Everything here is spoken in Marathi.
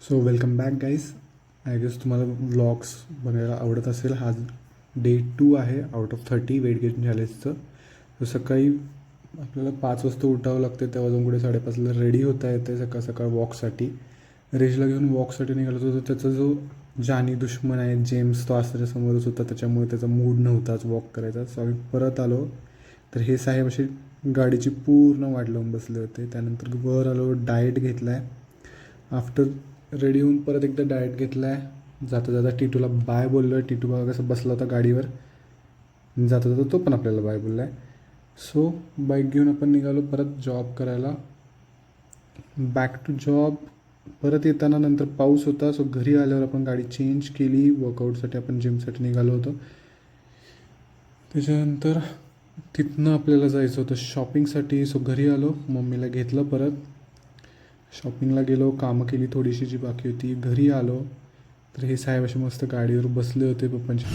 So welcome back guys. I guess तुम्हाला व्लॉग्स बघायला आवडत असेल. हा डे 2 आहे आउट ऑफ 30 वेट गेन चॅलेंजचं. तर सकाळी आपल्याला 5 वाजता उठावं लागते, तेव्हा जाऊन कुठे 5:30ला रेडी होता येते सकाळ सकाळ वॉकसाठी. रेजला घेऊन वॉकसाठी निघालो होतो. तर त्याचा जो जानी दुश्मन आहे जेम्स, तो आज त्याच्यासमोरच होता, त्याच्यामुळे त्याचा मूड नव्हताच वॉक करायचा. सो आम्ही परत आलो. तर हे साहेब असे गाडीची पूर्ण वाट लावून बसले होते. त्यानंतर वर आलो, डाएट घेतला आहे. आफ्टर रेडी होऊन परत एकदा डाएट घेतला आहे. जाता जाता टिटूला बाय बोललो आहे. टिटू बघा कसं बसला होता गाडीवर. जाता जाता तो पण आपल्याला बाय बोलला आहे. सो बाईक घेऊन आपण निघालो परत जॉब करायला. Back to job. परत येताना नंतर पाऊस होता. सो घरी आल्यावर आपण गाडी चेंज केली. वर्कआउटसाठी आपण जिमसाठी निघालो होतो. त्याच्यानंतर तिथनं आपल्याला जायचं होतं शॉपिंगसाठी. सो घरी आलो, मम्मीला घेतलं, परत शॉपिंगला गेलो, कामं केली थोडीशी जी बाकी होती. घरी आलो तर हे साहेब असे मस्त गाडीवर बसले होते पप्पांच्या.